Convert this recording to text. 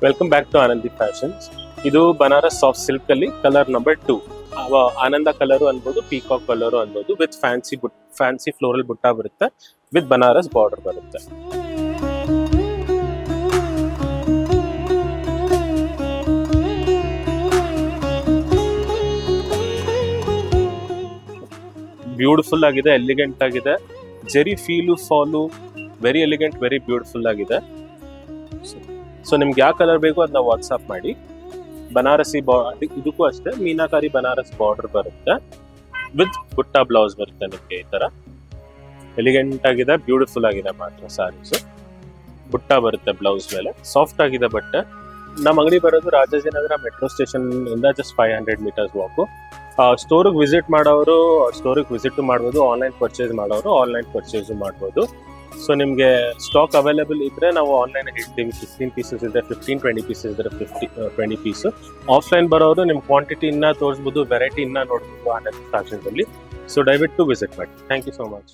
Welcome back to Anandi Fashions. ಇದು Banaras soft silk ಅಲ್ಲಿ colour number 2. ಆನಂದ ಕಲರು ಅನ್ಬೋದು, ಪೀಕಾಕ್ ಕಲರು ಅನ್ಬೋದು. ವಿತ್ ಫ್ಯಾನ್ಸಿ ಫ್ಲೋರಲ್ ಬುಟ್ಟ ಬರುತ್ತೆ, ವಿತ್ ಬನಾರಸ್ ಬಾರ್ಡರ್ ಬರುತ್ತೆ. ಬ್ಯೂಟಿಫುಲ್ ಆಗಿದೆ, ಎಲಿಗೆಂಟ್ ಆಗಿದೆ. Zari feel fall very elegant, very beautiful ಆಗಿದೆ. ಸೊ ನಿಮ್ಗೆ ಯಾವ ಕಲರ್ ಬೇಕು ಅದನ್ನ ವಾಟ್ಸ್ಆಪ್ ಮಾಡಿ. ಬನಾರಸಿ ಇದಕ್ಕೂ ಅಷ್ಟೇ ಮೀನಾಕಾರಿ ಬನಾರಸ್ ಬಾರ್ಡರ್ ಬರುತ್ತೆ, ವಿತ್ ಬುಟ್ಟ ಬ್ಲೌಸ್ ಬರುತ್ತೆ. ನಿಮ್ಗೆ ಈ ತರ ಎಲಿಗೆಂಟ್ ಆಗಿದೆ, ಬ್ಯೂಟಿಫುಲ್ ಆಗಿದೆ ಮಾತ್ರ ಸ್ಯಾರೀಸ್. ಬುಟ್ಟ ಬರುತ್ತೆ ಬ್ಲೌಸ್ ಮೇಲೆ, ಸಾಫ್ಟ್ ಆಗಿದೆ ಬಟ್ಟೆ. ನಮ್ಮ ಅಂಗಡಿ ಬರೋದು ರಾಜಾಜಿನಗರ ಮೆಟ್ರೋ ಸ್ಟೇಷನ್ ಇಂದ ಜಸ್ಟ್ 500 ಮೀಟರ್ಸ್ ವಾಕು. ಸ್ಟೋರಿಗೆ ವಿಸಿಟ್ ಮಾಡೋರು ಸ್ಟೋರಿಗೆ ವಿಸಿಟ್ ಮಾಡ್ಬೋದು, ಆನ್ಲೈನ್ ಪರ್ಚೇಸ್ ಮಾಡೋರು ಆನ್ಲೈನ್ ಪರ್ಚೇಸ್ ಮಾಡ್ಬೋದು. ಸೊ ನಿಮಗೆ ಸ್ಟಾಕ್ ಅವೈಲೇಬಲ್ ಇದ್ರೆ ನಾವು ಆನ್ಲೈನ್ ಹೇಳ್ತೀವಿ. 15 ಪೀಸಸ್ ಇದ್ರೆ 15, 20 ಪೀಸಸ್ ಇದ್ರೆ 20 ಪೀಸ್. ಆಫ್ಲೈನ್ ಬರೋರು ನಿಮ್ಮ ಕ್ವಾಂಟಿಟಿ ಇನ್ನ ತೋರಿಸ್ಬೋದು, ವೆರೈಟಿ ಇನ್ನ ನೋಡ್ಬೋದು ಆನಂದ್ ಫ್ಯಾಷನ್ಸ್ ಅಲ್ಲಿ. ಸೊ ದಯವಿಟ್ಟು ವಿಸಿಟ್ ಮಾಡಿ. Thank you so much.